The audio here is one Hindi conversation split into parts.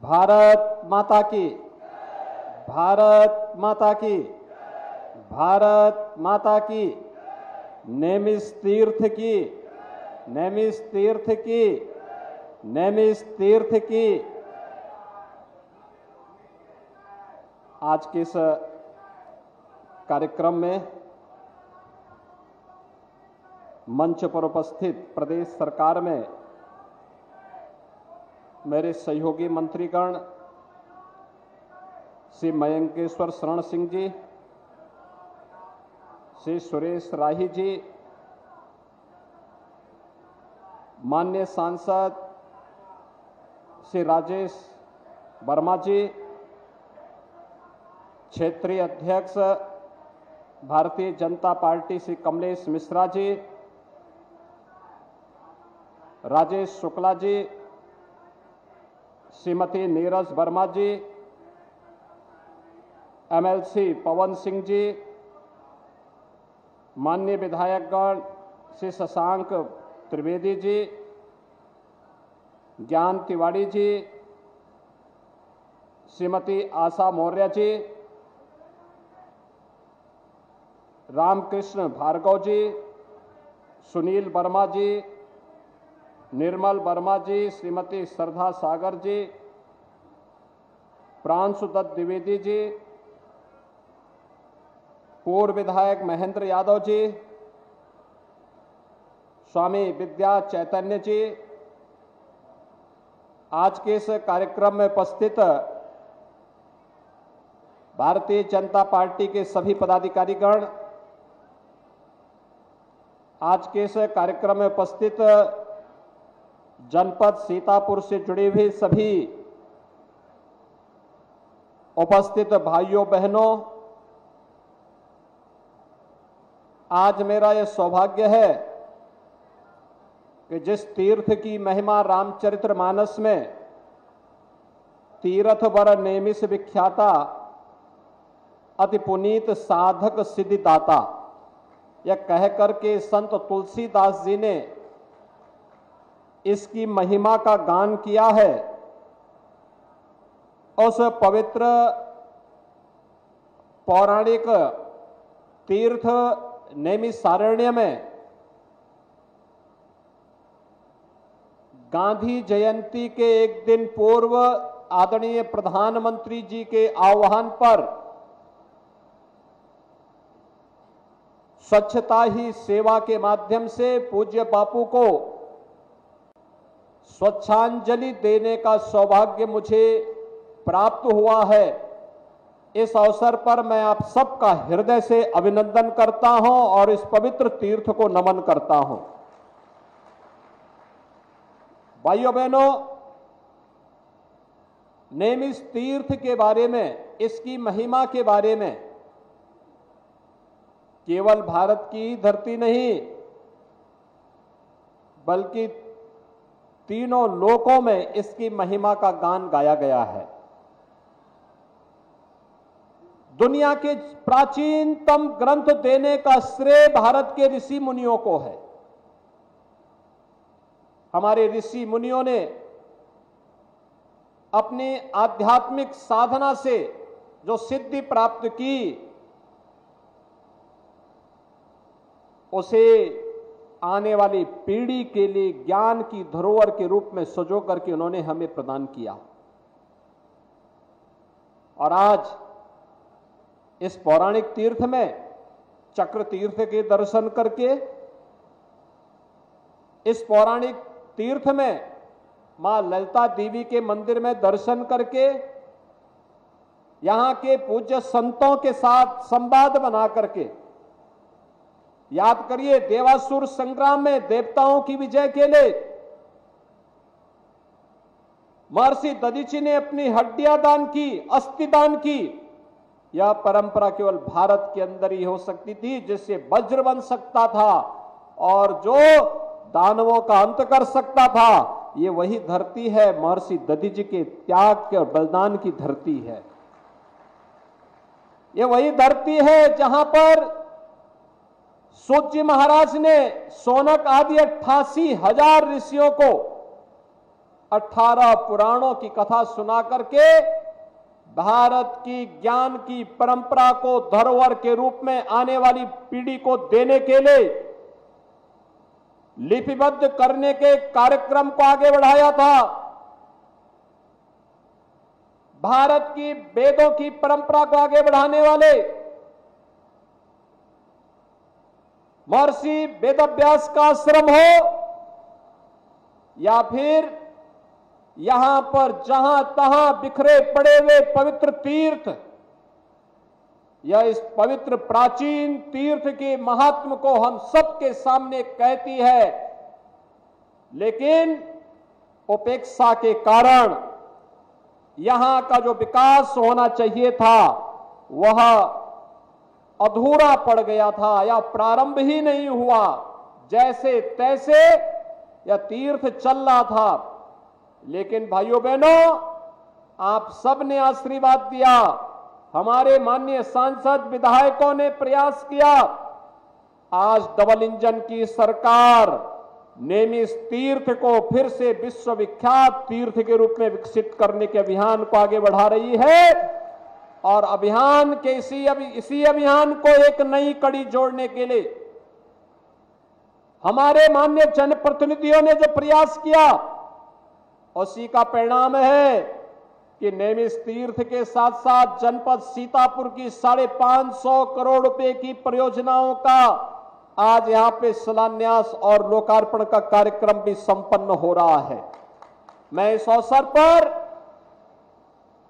भारत माता की, भारत माता की, भारत माता की, नेमिष तीर्थ की, नेमिष तीर्थ की, नेमिष तीर्थ की। आज के इस कार्यक्रम में मंच पर उपस्थित प्रदेश सरकार में मेरे सहयोगी मंत्रीगण श्री मयंकेश्वर शरण सिंह जी, श्री सुरेश राही जी, माननीय सांसद श्री राजेश वर्मा जी, क्षेत्रीय अध्यक्ष भारतीय जनता पार्टी श्री कमलेश मिश्रा जी, राजेश शुक्ला जी, श्रीमती नीरज वर्मा जी, एमएलसी पवन सिंह जी, माननीय विधायकगण श्री शशांक त्रिवेदी जी, ज्ञान तिवारी जी, श्रीमती आशा मौर्य जी, रामकृष्ण भार्गव जी, सुनील वर्मा जी, निर्मल वर्मा जी, श्रीमती श्रद्धा सागर जी, प्रांशु दत्त द्विवेदी जी, पूर्व विधायक महेंद्र यादव जी, स्वामी विद्या चैतन्य जी, आज के इस कार्यक्रम में उपस्थित भारतीय जनता पार्टी के सभी पदाधिकारीगण, आज के इस कार्यक्रम में उपस्थित जनपद सीतापुर से जुड़े हुए सभी उपस्थित भाइयों बहनों, आज मेरा यह सौभाग्य है कि जिस तीर्थ की महिमा रामचरितमानस में तीर्थ वर नेमिष विख्याता अति पुनीत साधक सिद्धिदाता, यह कहकर के संत तुलसीदास जी ने इसकी महिमा का गान किया है। उस पवित्र पौराणिक तीर्थ नैमिषारण्य में गांधी जयंती के एक दिन पूर्व आदरणीय प्रधानमंत्री जी के आह्वान पर स्वच्छता ही सेवा के माध्यम से पूज्य बापू को स्वच्छांजलि देने का सौभाग्य मुझे प्राप्त हुआ है। इस अवसर पर मैं आप सबका हृदय से अभिनंदन करता हूं और इस पवित्र तीर्थ को नमन करता हूं। भाइयों बहनों, नेमिष तीर्थ के बारे में, इसकी महिमा के बारे में केवल भारत की धरती नहीं बल्कि तीनों लोकों में इसकी महिमा का गान गाया गया है। दुनिया के प्राचीनतम ग्रंथ देने का श्रेय भारत के ऋषि मुनियों को है। हमारे ऋषि मुनियों ने अपनी आध्यात्मिक साधना से जो सिद्धि प्राप्त की उसे आने वाली पीढ़ी के लिए ज्ञान की धरोहर के रूप में सजो करके उन्होंने हमें प्रदान किया। और आज इस पौराणिक तीर्थ में चक्र तीर्थ के दर्शन करके, इस पौराणिक तीर्थ में मां ललिता देवी के मंदिर में दर्शन करके, यहां के पूज्य संतों के साथ संवाद बना करके, याद करिए देवासुर संग्राम में देवताओं की विजय के लिए महर्षि दधीचि ने अपनी हड्डियां दान की, अस्थि दान की। यह परंपरा केवल भारत के अंदर ही हो सकती थी, जिससे वज्र बन सकता था और जो दानवों का अंत कर सकता था। ये वही धरती है, महर्षि दधीचि के त्याग के और बलिदान की धरती है। ये वही धरती है जहां पर सूत जी महाराज ने सोनक आदि 88,000 ऋषियों को 18 पुराणों की कथा सुना करके भारत की ज्ञान की परंपरा को धरोहर के रूप में आने वाली पीढ़ी को देने के लिए लिपिबद्ध करने के कार्यक्रम को आगे बढ़ाया था। भारत की वेदों की परंपरा को आगे बढ़ाने वाले महर्षि वेदव्यास का आश्रम हो या फिर यहां पर जहां तहां बिखरे पड़े हुए पवित्र तीर्थ, यह इस पवित्र प्राचीन तीर्थ के महात्म को हम सबके सामने कहती है, लेकिन उपेक्षा के कारण यहां का जो विकास होना चाहिए था वह अधूरा पड़ गया था या प्रारंभ ही नहीं हुआ। जैसे तैसे यह तीर्थ चल रहा था। लेकिन भाइयों बहनों, आप सबने आशीर्वाद दिया, हमारे माननीय सांसद विधायकों ने प्रयास किया। आज डबल इंजन की सरकार नेमिस तीर्थ को फिर से विश्वविख्यात तीर्थ के रूप में विकसित करने के अभियान को आगे बढ़ा रही है और अभियान के इसी अभियान को एक नई कड़ी जोड़ने के लिए हमारे माननीय जनप्रतिनिधियों ने जो प्रयास किया उसी का परिणाम है कि नेमिस तीर्थ के साथ साथ जनपद सीतापुर की 550 करोड़ रुपए की परियोजनाओं का आज यहां पे शिलान्यास और लोकार्पण का कार्यक्रम भी संपन्न हो रहा है। मैं इस अवसर पर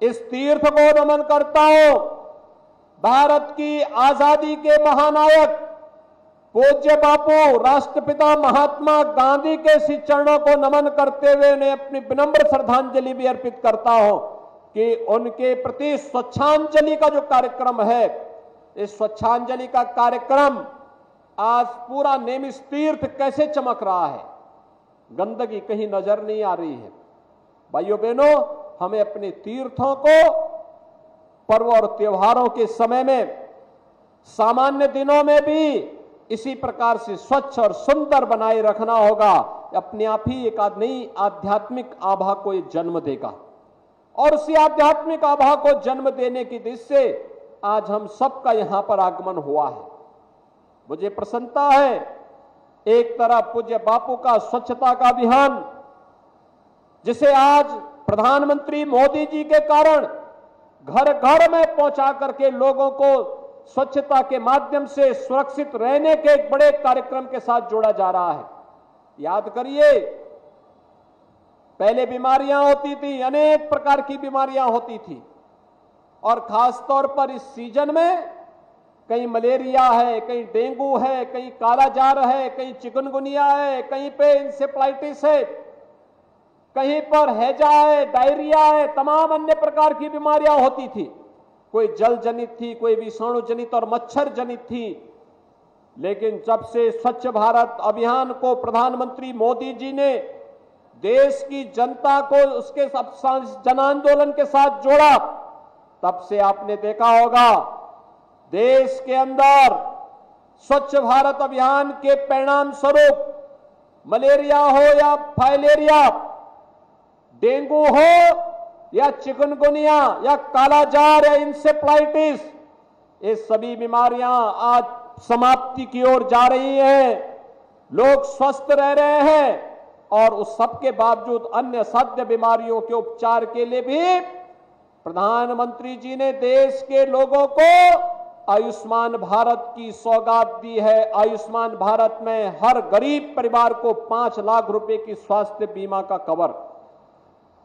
इस तीर्थ को नमन करता हूं। भारत की आजादी के महानायक पूज्य बापू राष्ट्रपिता महात्मा गांधी के श्री चरणों को नमन करते हुए उन्हें अपनी विनम्र श्रद्धांजलि भी अर्पित करता हूं कि उनके प्रति स्वच्छांजलि का जो कार्यक्रम है, इस स्वच्छांजलि का कार्यक्रम आज पूरा नेमिस तीर्थ कैसे चमक रहा है, गंदगी कहीं नजर नहीं आ रही है। भाइयों बहनों, हमें अपने तीर्थों को पर्व और त्योहारों के समय में, सामान्य दिनों में भी इसी प्रकार से स्वच्छ और सुंदर बनाए रखना होगा। अपने आप ही एक नई आध्यात्मिक आभा को ये जन्म देगा और उसी आध्यात्मिक आभा को जन्म देने की दिशा से आज हम सबका यहां पर आगमन हुआ है। मुझे प्रसन्नता है, एक तरफ पूज्य बापू का स्वच्छता का अभियान जिसे आज प्रधानमंत्री मोदी जी के कारण घर घर में पहुंचा करके लोगों को स्वच्छता के माध्यम से सुरक्षित रहने के एक बड़े कार्यक्रम के साथ जोड़ा जा रहा है। याद करिए, पहले बीमारियां होती थी, अनेक प्रकार की बीमारियां होती थी और खास तौर पर इस सीजन में कहीं मलेरिया है, कहीं डेंगू है, कहीं कालाजार है, कहीं चिकनगुनिया है, कहीं पे इंसेफ्लाइटिस है, कहीं पर हैजा है, डायरिया है, तमाम अन्य प्रकार की बीमारियां होती थी। कोई जल जनित थी, कोई विषाणु जनित और मच्छर जनित थी। लेकिन जब से स्वच्छ भारत अभियान को प्रधानमंत्री मोदी जी ने देश की जनता को उसके जन आंदोलन के साथ जोड़ा, तब से आपने देखा होगा देश के अंदर स्वच्छ भारत अभियान के परिणाम स्वरूप मलेरिया हो या फाइलेरिया, डेंगू हो या चिकनगुनिया या कालाजार या इंसेफ्लाइटिस, ये सभी बीमारियां आज समाप्ति की ओर जा रही हैं। लोग स्वस्थ रह रहे हैं और उस सब के बावजूद अन्य साध्य बीमारियों के उपचार के लिए भी प्रधानमंत्री जी ने देश के लोगों को आयुष्मान भारत की सौगात दी है। आयुष्मान भारत में हर गरीब परिवार को 5 लाख रुपए की स्वास्थ्य बीमा का कवर,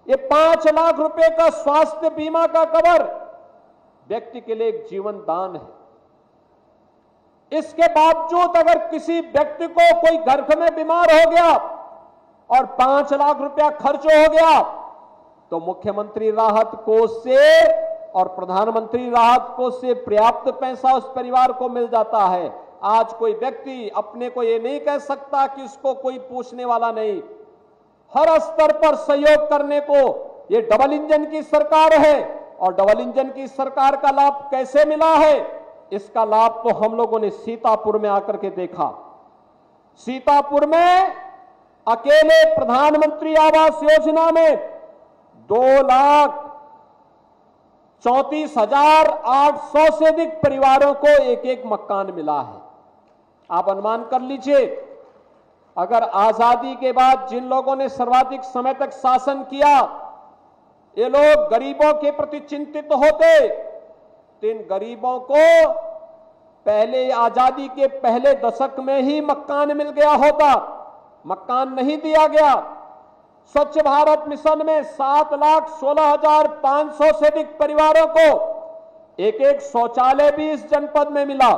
ये 5 लाख रुपए का स्वास्थ्य बीमा का कवर व्यक्ति के लिए एक जीवन दान है। इसके बावजूद अगर किसी व्यक्ति को कोई घर में बीमार हो गया और 5 लाख रुपया खर्च हो गया तो मुख्यमंत्री राहत कोष से और प्रधानमंत्री राहत कोष से पर्याप्त पैसा उस परिवार को मिल जाता है। आज कोई व्यक्ति अपने को ये नहीं कह सकता कि उसको कोई पूछने वाला नहीं। हर स्तर पर सहयोग करने को ये डबल इंजन की सरकार है और डबल इंजन की सरकार का लाभ कैसे मिला है, इसका लाभ तो हम लोगों ने सीतापुर में आकर के देखा। सीतापुर में अकेले प्रधानमंत्री आवास योजना में 2,34,800 से अधिक परिवारों को एक एक मकान मिला है। आप अनुमान कर लीजिए, अगर आजादी के बाद जिन लोगों ने सर्वाधिक समय तक शासन किया, ये लोग गरीबों के प्रति चिंतित होते, तो इन गरीबों को पहले आजादी के पहले दशक में ही मकान मिल गया होता। मकान नहीं दिया गया। स्वच्छ भारत मिशन में 7,16,500 से अधिक परिवारों को एक एक शौचालय भी इस जनपद में मिला।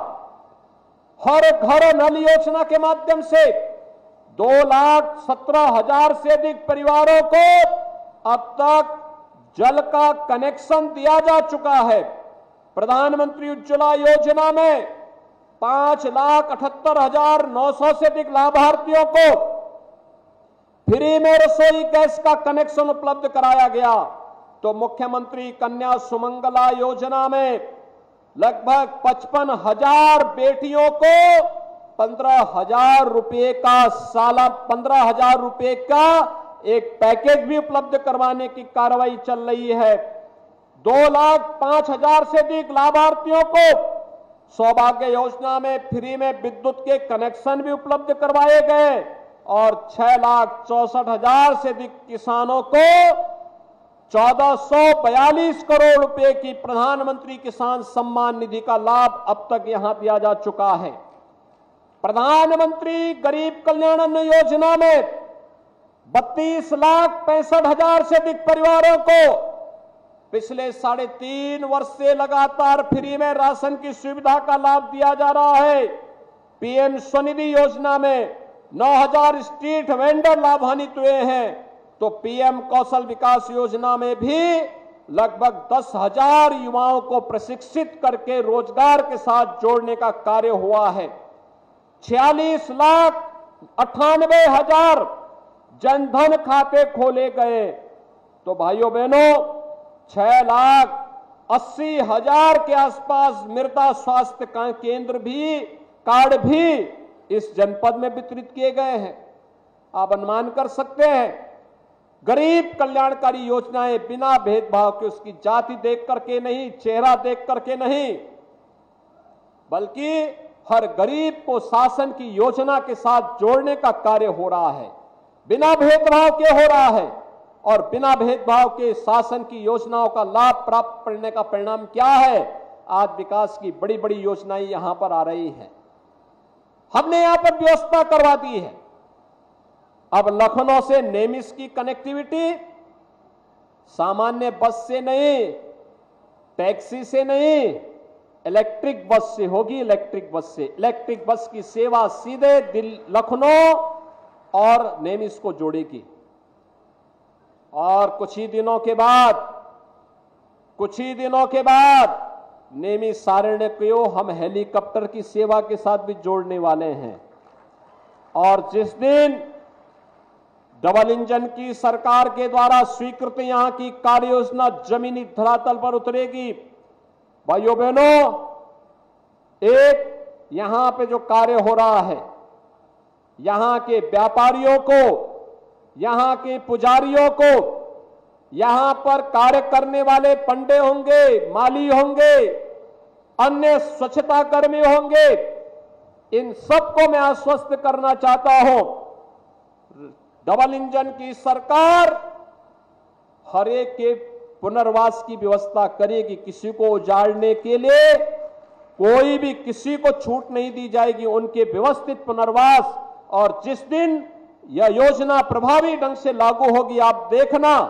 हर घर नल योजना के माध्यम से 2,17,000 से अधिक परिवारों को अब तक जल का कनेक्शन दिया जा चुका है। प्रधानमंत्री उज्ज्वला योजना में 5,78,900 से अधिक लाभार्थियों को फ्री में रसोई गैस का कनेक्शन उपलब्ध कराया गया। तो मुख्यमंत्री कन्या सुमंगला योजना में लगभग 55,000 बेटियों को 15,000 रुपए का 15,000 रुपए का एक पैकेज भी उपलब्ध करवाने की कार्रवाई चल रही है। 2,05,000 से अधिक लाभार्थियों को सौभाग्य योजना में फ्री में विद्युत के कनेक्शन भी उपलब्ध करवाए गए और 6,64,000 से अधिक किसानों को 1,442 करोड़ रुपए की प्रधानमंत्री किसान सम्मान निधि का लाभ अब तक यहां दिया जा चुका है। प्रधानमंत्री गरीब कल्याण अन्न योजना में 32,65,000 से अधिक परिवारों को पिछले 3.5 वर्ष से लगातार फ्री में राशन की सुविधा का लाभ दिया जा रहा है। पीएम स्वनिधि योजना में 9,000 स्ट्रीट वेंडर लाभान्वित हुए हैं। तो पीएम कौशल विकास योजना में भी लगभग 10,000 युवाओं को प्रशिक्षित करके रोजगार के साथ जोड़ने का कार्य हुआ है। 46,98,000 जनधन खाते खोले गए। तो भाइयों बहनों, 6,80,000 के आसपास मृदा स्वास्थ्य केंद्र भी कार्ड भी इस जनपद में वितरित किए गए हैं। आप अनुमान कर सकते हैं, गरीब कल्याणकारी योजनाएं बिना भेदभाव के, उसकी जाति देख करके नहीं, चेहरा देख करके नहीं, बल्कि हर गरीब को शासन की योजना के साथ जोड़ने का कार्य हो रहा है। बिना भेदभाव के हो रहा है और बिना भेदभाव के शासन की योजनाओं का लाभ प्राप्त करने का परिणाम क्या है? आज विकास की बड़ी बड़ी योजनाएं यहां पर आ रही हैं। हमने यहां पर व्यवस्था करवा दी है। अब लखनऊ से नेमिस की कनेक्टिविटी सामान्य बस से नहीं, टैक्सी से नहीं, इलेक्ट्रिक बस से होगी। इलेक्ट्रिक बस से, इलेक्ट्रिक बस की सेवा सीधे लखनऊ और नेमिस को जोड़ेगी। और कुछ ही दिनों के बाद नेमिस सारण्य को हम हेलीकॉप्टर की सेवा के साथ भी जोड़ने वाले हैं। और जिस दिन डबल इंजन की सरकार के द्वारा स्वीकृत यहां की कार्य योजना जमीनी धरातल पर उतरेगी, भाइयों बहनों, एक यहां पे जो कार्य हो रहा है, यहां के व्यापारियों को, यहां के पुजारियों को, यहां पर कार्य करने वाले पंडे होंगे, माली होंगे, अन्य स्वच्छता कर्मी होंगे, इन सबको मैं आश्वस्त करना चाहता हूं, डबल इंजन की सरकार हर एक के पुनर्वास की व्यवस्था करेगी। किसी को उजाड़ने के लिए कोई भी किसी को छूट नहीं दी जाएगी। उनके व्यवस्थित पुनर्वास, और जिस दिन यह योजना प्रभावी ढंग से लागू होगी, आप देखना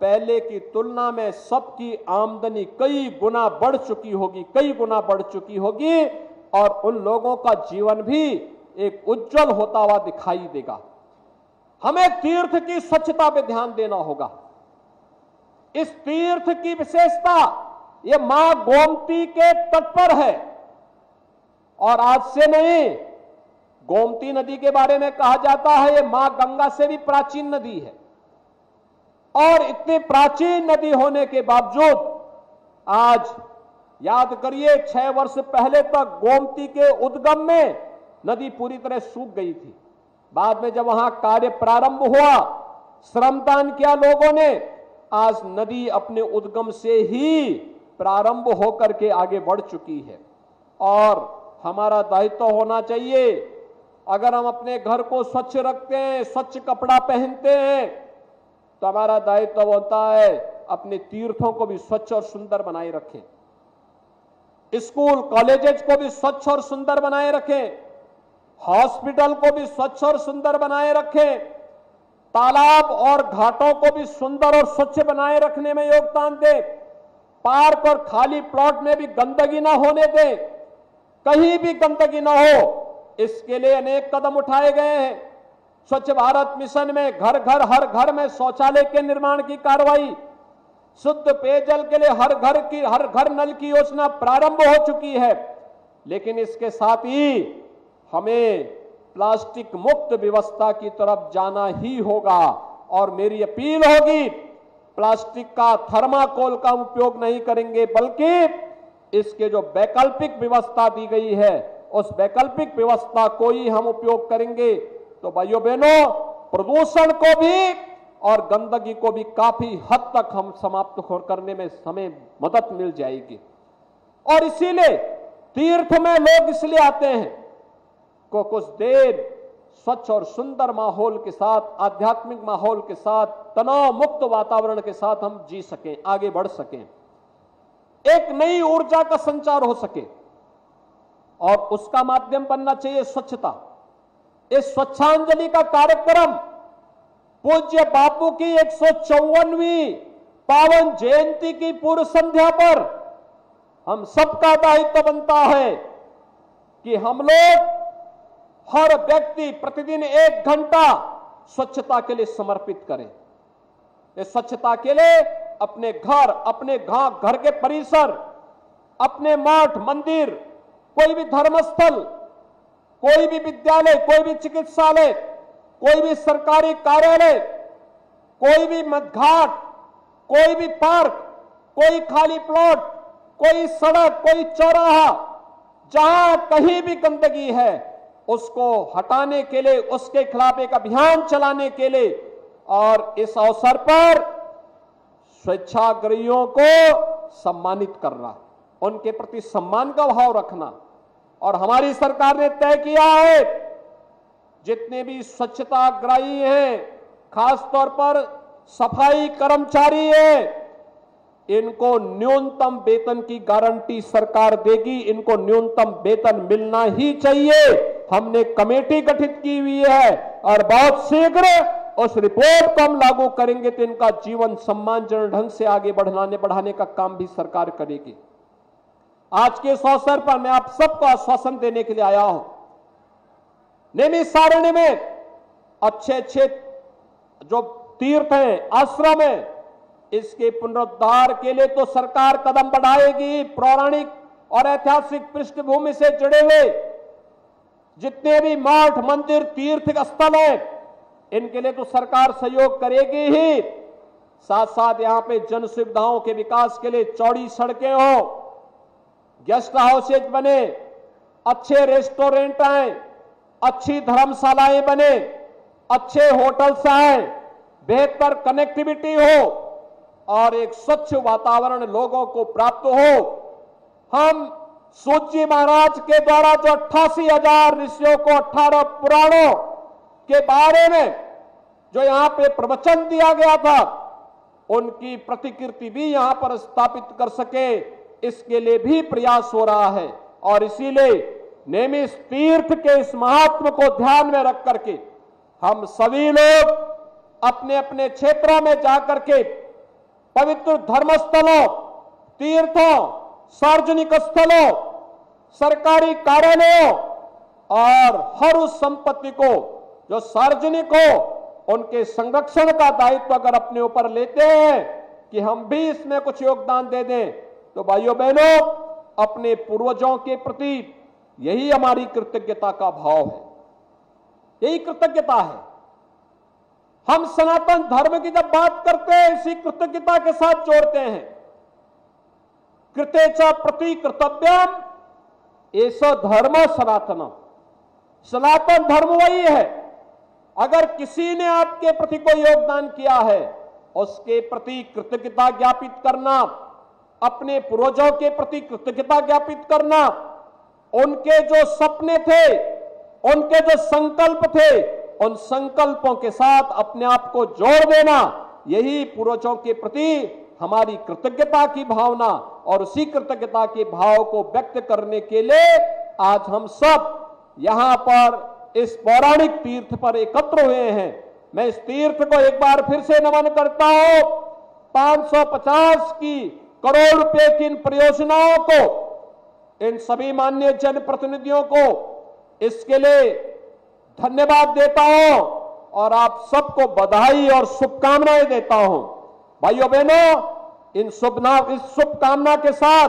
पहले की तुलना में सबकी आमदनी कई गुना बढ़ चुकी होगी और उन लोगों का जीवन भी एक उज्जवल होता हुआ दिखाई देगा। हमें तीर्थ की स्वच्छता पे ध्यान देना होगा। इस तीर्थ की विशेषता ये मां गोमती के तट पर है और आज से नहीं, गोमती नदी के बारे में कहा जाता है ये मां गंगा से भी प्राचीन नदी है। और इतनी प्राचीन नदी होने के बावजूद आज याद करिए 6 वर्ष पहले तक गोमती के उद्गम में नदी पूरी तरह सूख गई थी। बाद में जब वहां कार्य प्रारंभ हुआ, श्रमदान किया लोगों ने, आज नदी अपने उद्गम से ही प्रारंभ होकर के आगे बढ़ चुकी है। और हमारा दायित्व होना चाहिए, अगर हम अपने घर को स्वच्छ रखते हैं, स्वच्छ कपड़ा पहनते हैं, तो हमारा दायित्व होता है अपने तीर्थों को भी स्वच्छ और सुंदर बनाए रखें, स्कूल कॉलेजेस को भी स्वच्छ और सुंदर बनाए रखें, हॉस्पिटल को भी स्वच्छ और सुंदर बनाए रखें, तालाब और घाटों को भी सुंदर और स्वच्छ बनाए रखने में योगदान दें, पार्क और खाली प्लॉट में भी गंदगी ना होने दें, कहीं भी गंदगी ना हो, इसके लिए अनेक कदम उठाए गए हैं। स्वच्छ भारत मिशन में घर घर हर घर में शौचालय के निर्माण की कार्रवाई, शुद्ध पेयजल के लिए हर घर नल की योजना प्रारंभ हो चुकी है। लेकिन इसके साथ ही हमें प्लास्टिक मुक्त व्यवस्था की तरफ जाना ही होगा। और मेरी अपील होगी, प्लास्टिक का थर्माकोल का उपयोग नहीं करेंगे, बल्कि इसके जो वैकल्पिक व्यवस्था दी गई है उस वैकल्पिक व्यवस्था को ही हम उपयोग करेंगे। तो भाइयों बहनों, प्रदूषण को भी और गंदगी को भी काफी हद तक हम समाप्त करने में हमें मदद मिल जाएगी। और इसीलिए तीर्थ में लोग इसलिए आते हैं को कुछ देर स्वच्छ और सुंदर माहौल के साथ, आध्यात्मिक माहौल के साथ, तनाव मुक्त वातावरण के साथ हम जी सकें, आगे बढ़ सकें, एक नई ऊर्जा का संचार हो सके। और उसका माध्यम बनना चाहिए स्वच्छता। इस स्वच्छांजलि का कार्यक्रम पूज्य बापू की 154वीं पावन जयंती की पूर्व संध्या पर हम सबका दायित्व बनता है कि हम लोग हर व्यक्ति प्रतिदिन 1 घंटा स्वच्छता के लिए समर्पित करें। इस स्वच्छता के लिए अपने घर, अपने घर के परिसर, अपने मठ मंदिर, कोई भी धर्मस्थल, कोई भी विद्यालय, कोई भी चिकित्सालय, कोई भी सरकारी कार्यालय, कोई भी घाट, कोई भी पार्क, कोई खाली प्लॉट, कोई सड़क, कोई चौराहा, जहां कहीं भी गंदगी है उसको हटाने के लिए, उसके खिलाफ एक अभियान चलाने के लिए और इस अवसर पर स्वेच्छाग्रहियों को सम्मानित करना, उनके प्रति सम्मान का भाव रखना। और हमारी सरकार ने तय किया है जितने भी स्वच्छताग्रही हैं, खासतौर पर सफाई कर्मचारी हैं, इनको न्यूनतम वेतन की गारंटी सरकार देगी। इनको न्यूनतम वेतन मिलना ही चाहिए। हमने कमेटी गठित की हुई है और बहुत शीघ्र उस रिपोर्ट को हम लागू करेंगे तो इनका जीवन सम्मानजनक ढंग से आगे बढ़ाने का काम भी सरकार करेगी। आज के इस अवसर पर मैं आप सबको आश्वासन देने के लिए आया हूं। नैमिषारण्य में अच्छे जो तीर्थ हैं, आश्रम है, इसके पुनरुद्धार के लिए तो सरकार कदम बढ़ाएगी। पौराणिक और ऐतिहासिक पृष्ठभूमि से जुड़े हुए जितने भी मठ मंदिर तीर्थ स्थल हैं, इनके लिए तो सरकार सहयोग करेगी ही। साथ साथ यहां पे जन सुविधाओं के विकास के लिए चौड़ी सड़कें हो, गेस्ट हाउसेज बने, अच्छे रेस्टोरेंट आए, अच्छी धर्मशालाएं बने, अच्छे होटल्स आए, बेहतर कनेक्टिविटी हो और एक स्वच्छ वातावरण लोगों को प्राप्त हो। हम सूत जी महाराज के द्वारा जो 88,000 ऋषियों को 18 पुराणों के बारे में जो यहां पे प्रवचन दिया गया था, उनकी प्रतिकृति भी यहां पर स्थापित कर सके, इसके लिए भी प्रयास हो रहा है। और इसीलिए नैमिष तीर्थ के इस महात्म को ध्यान में रख करके हम सभी लोग अपने अपने क्षेत्रों में जाकर के पवित्र धर्मस्थलों, तीर्थों, सार्वजनिक स्थलों, सरकारी कार्यालयों और हर उस संपत्ति को जो सार्वजनिक हो, उनके संरक्षण का दायित्व अगर अपने ऊपर लेते हैं कि हम भी इसमें कुछ योगदान दे दें, तो भाइयों बहनों, अपने पूर्वजों के प्रति यही हमारी कृतज्ञता का भाव है, यही कृतज्ञता है। हम सनातन धर्म की जब बात करते हैं, इसी कृतज्ञता के साथ जोड़ते हैं। कृते च प्रति कर्तव्यम एष धर्म सनातनम। सनातन धर्म वही है अगर किसी ने आपके प्रति कोई योगदान किया है, उसके प्रति कृतज्ञता ज्ञापित करना, अपने पूर्वजों के प्रति कृतज्ञता ज्ञापित करना, उनके जो सपने थे, उनके जो संकल्प थे, उन संकल्पों के साथ अपने आप को जोड़ देना, यही पूर्वजों के प्रति हमारी कृतज्ञता की भावना, और उसी कृतज्ञता के भाव को व्यक्त करने के लिए आज हम सब यहां पर इस पौराणिक तीर्थ पर एकत्र हुए हैं। मैं इस तीर्थ को एक बार फिर से नमन करता हूं। 550 की करोड़ रुपए की इन परियोजनाओं को, इन सभी माननीय जनप्रतिनिधियों को इसके लिए धन्यवाद देता हूं और आप सबको बधाई और शुभकामनाएं देता हूं। भाइयों बहनों, इस शुभकामना के साथ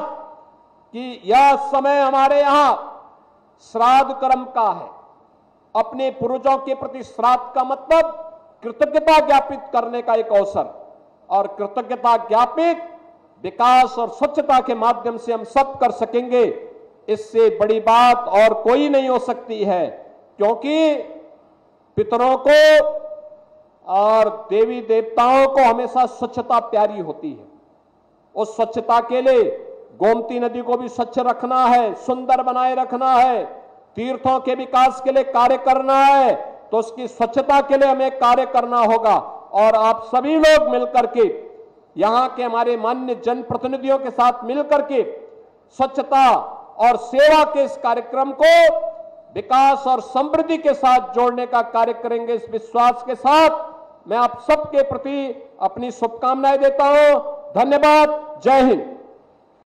कि यह समय हमारे यहां श्राद्ध कर्म का है। अपने पूर्वजों के प्रति श्राद्ध का मतलब कृतज्ञता ज्ञापित करने का एक अवसर, और कृतज्ञता ज्ञापित विकास और स्वच्छता के माध्यम से हम सब कर सकेंगे। इससे बड़ी बात और कोई नहीं हो सकती है, क्योंकि पितरों को और देवी देवताओं को हमेशा स्वच्छता प्यारी होती है। उस स्वच्छता के लिए गोमती नदी को भी स्वच्छ रखना है, सुंदर बनाए रखना है, तीर्थों के विकास के लिए कार्य करना है, तो उसकी स्वच्छता के लिए हमें कार्य करना होगा। और आप सभी लोग मिलकर के, यहां के हमारे माननीय जनप्रतिनिधियों के साथ मिलकर के स्वच्छता और सेवा के इस कार्यक्रम को विकास और समृद्धि के साथ जोड़ने का कार्य करेंगे। इस विश्वास के साथ मैं आप सबके प्रति अपनी शुभकामनाएं देता हूं। धन्यवाद। जय हिंद।